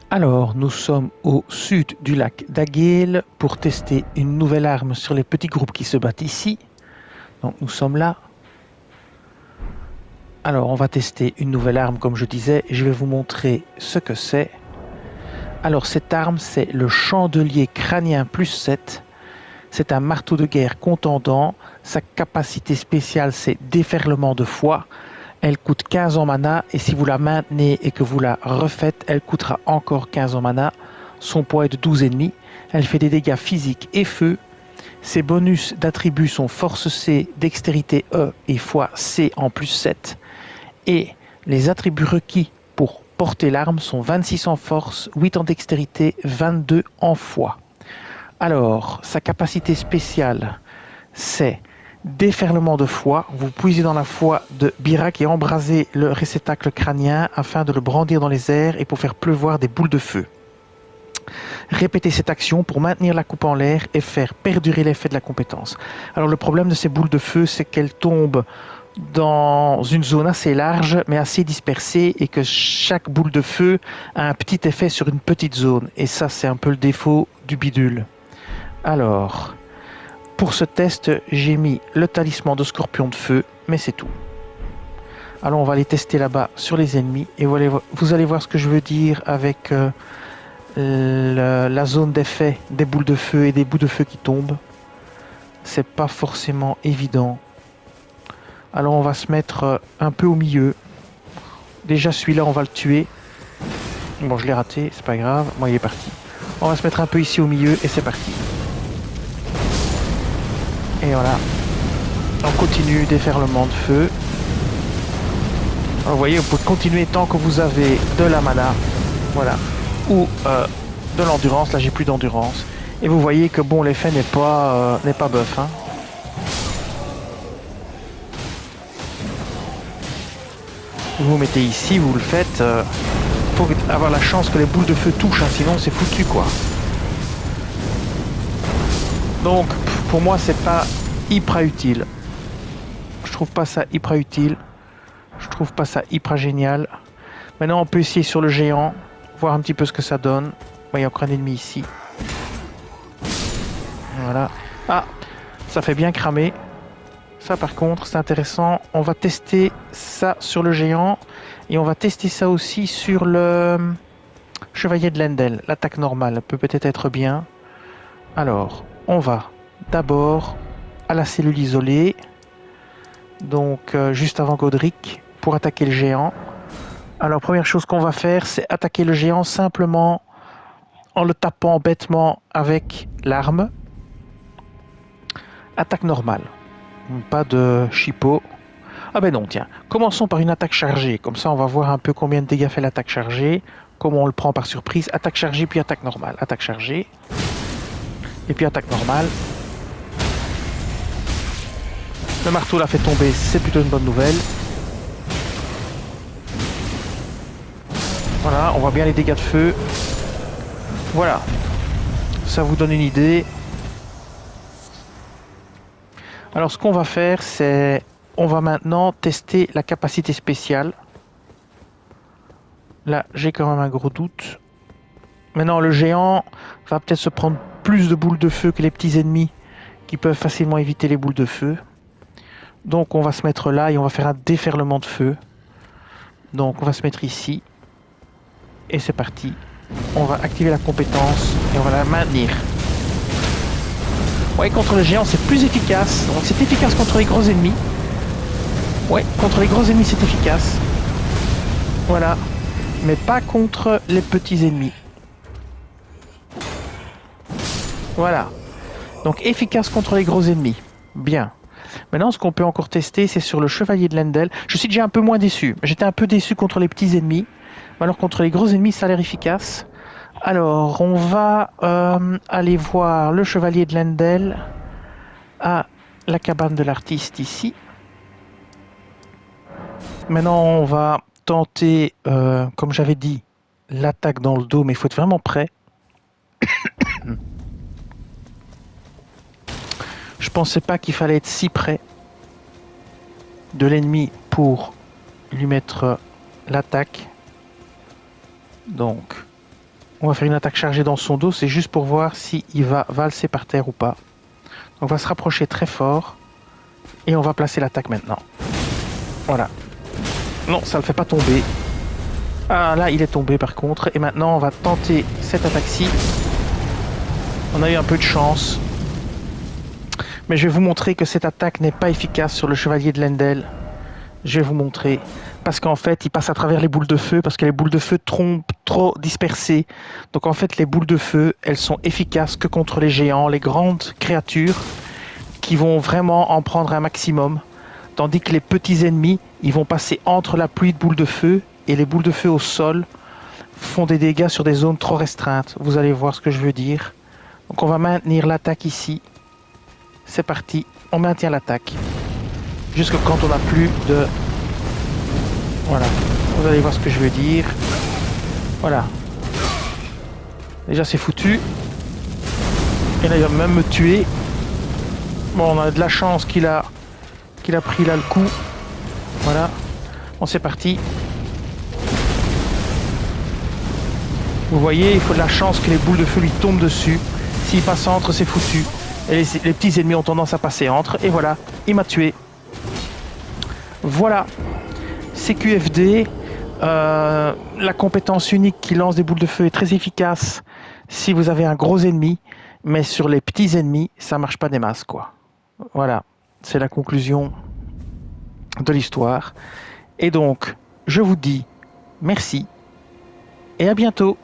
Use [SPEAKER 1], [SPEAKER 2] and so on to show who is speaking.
[SPEAKER 1] Alors, nous sommes au sud du lac d'Aguil pour tester une nouvelle arme sur les petits groupes qui se battent ici. Donc, nous sommes là. Alors, on va tester une nouvelle arme, comme je disais. Je vais vous montrer ce que c'est. Alors, cette arme, c'est le chandelier crânien plus 7. C'est un marteau de guerre contendant. Sa capacité spéciale, c'est déferlement de foi. Elle coûte 15 en mana et si vous la maintenez et que vous la refaites, elle coûtera encore 15 en mana. Son poids est de 12,5. Elle fait des dégâts physiques et feu. Ses bonus d'attributs sont force C, dextérité E et foi C en plus 7. Et les attributs requis pour porter l'arme sont 26 en force, 8 en dextérité, 22 en foi. Alors, sa capacité spéciale, c'est déferlement de foi. Vous puisez dans la foi de Birak et embrasez le réceptacle crânien afin de le brandir dans les airs et pour faire pleuvoir des boules de feu. Répétez cette action pour maintenir la coupe en l'air et faire perdurer l'effet de la compétence. Alors le problème de ces boules de feu, c'est qu'elles tombent dans une zone assez large mais assez dispersée et que chaque boule de feu a un petit effet sur une petite zone. Et ça, c'est un peu le défaut du bidule. Alors, pour ce test, j'ai mis le talisman de scorpion de feu, mais c'est tout. Alors on va aller tester là-bas sur les ennemis et vous allez voir ce que je veux dire avec la zone d'effet des boules de feu et des bouts de feu qui tombent. C'est pas forcément évident. Alors on va se mettre un peu au milieu. Déjà celui-là on va le tuer. Bon, je l'ai raté, c'est pas grave. Bon, il est parti. On va se mettre un peu ici au milieu et c'est parti. Et voilà. On continue, déferlement de feu. Alors, vous voyez, vous pouvez continuer tant que vous avez de la mana. Voilà. Ou de l'endurance. Là, j'ai plus d'endurance. Et vous voyez que bon, l'effet n'est pas buff. Hein. Vous vous mettez ici, vous le faites. Faut avoir la chance que les boules de feu touchent, hein, sinon c'est foutu quoi. Donc, pour moi, c'est pas hyper utile. Je trouve pas ça hyper utile. Je trouve pas ça hyper génial. Maintenant, on peut essayer sur le géant, voir un petit peu ce que ça donne. Bon, il y a encore un ennemi ici. Voilà. Ah, ça fait bien cramer. Ça, par contre, c'est intéressant. On va tester ça sur le géant. Et on va tester ça aussi sur le chevalier de Lendel. L'attaque normale peut peut-être être bien. Alors, on va d'abord à la cellule isolée. Donc, juste avant Godric, pour attaquer le géant. Alors, première chose qu'on va faire, c'est attaquer le géant simplement en le tapant bêtement avec l'arme. Attaque normale. Pas de chipot. Ah ben non, tiens. Commençons par une attaque chargée. Comme ça, on va voir un peu combien de dégâts fait l'attaque chargée. Comment on le prend par surprise. Attaque chargée, puis attaque normale. Attaque chargée. Et puis attaque normale. Le marteau l'a fait tomber, c'est plutôt une bonne nouvelle. Voilà, on voit bien les dégâts de feu. Voilà. Ça vous donne une idée. Alors ce qu'on va faire, c'est... On va maintenant tester la capacité spéciale. Là, j'ai quand même un gros doute. Maintenant, le géant va peut-être se prendre plus de boules de feu que les petits ennemis qui peuvent facilement éviter les boules de feu. Donc on va se mettre là et on va faire un déferlement de feu. Donc on va se mettre ici. Et c'est parti. On va activer la compétence et on va la maintenir. Ouais, contre le géant c'est plus efficace. Donc c'est efficace contre les gros ennemis. Ouais, contre les gros ennemis c'est efficace. Voilà. Mais pas contre les petits ennemis. Voilà. Donc efficace contre les gros ennemis. Bien. Maintenant, ce qu'on peut encore tester, c'est sur le chevalier de Lendel. Je suis déjà un peu moins déçu. J'étais un peu déçu contre les petits ennemis. Mais alors contre les gros ennemis, ça a l'air efficace. Alors, on va aller voir le chevalier de Lendel à la cabane de l'artiste ici. Maintenant, on va tenter, comme j'avais dit, l'attaque dans le dos, mais il faut être vraiment prêt. Je pensais pas qu'il fallait être si près de l'ennemi pour lui mettre l'attaque. Donc, On va faire une attaque chargée dans son dos, c'est juste pour voir s'il va valser par terre ou pas. On va se rapprocher très fort et on va placer l'attaque maintenant. Voilà. Non, ça ne le fait pas tomber. Ah là, il est tombé par contre. Et maintenant, on va tenter cette attaque-ci. On a eu un peu de chance. Mais je vais vous montrer que cette attaque n'est pas efficace sur le chevalier de Lendel. Je vais vous montrer. Parce qu'en fait, il passe à travers les boules de feu, parce que les boules de feu trompent trop dispersées. Donc en fait, les boules de feu, elles sont efficaces que contre les géants, les grandes créatures, qui vont vraiment en prendre un maximum. Tandis que les petits ennemis, ils vont passer entre la pluie de boules de feu et les boules de feu au sol font des dégâts sur des zones trop restreintes. Vous allez voir ce que je veux dire. Donc on va maintenir l'attaque ici. C'est parti, on maintient l'attaque. Jusque quand on n'a plus de... Voilà, vous allez voir ce que je veux dire. Voilà. Déjà c'est foutu. Et là il va même me tuer. Bon, on a de la chance qu'il a pris là le coup. Voilà. Bon, c'est parti. Vous voyez, il faut de la chance que les boules de feu lui tombent dessus. S'il passe entre, c'est foutu. Et les petits ennemis ont tendance à passer entre. Et voilà, il m'a tué. Voilà. CQFD. La compétence unique qui lance des boules de feu est très efficace si vous avez un gros ennemi. Mais sur les petits ennemis, ça marche pas des masses, quoi. Voilà. C'est la conclusion de l'histoire. Et donc, je vous dis merci et à bientôt.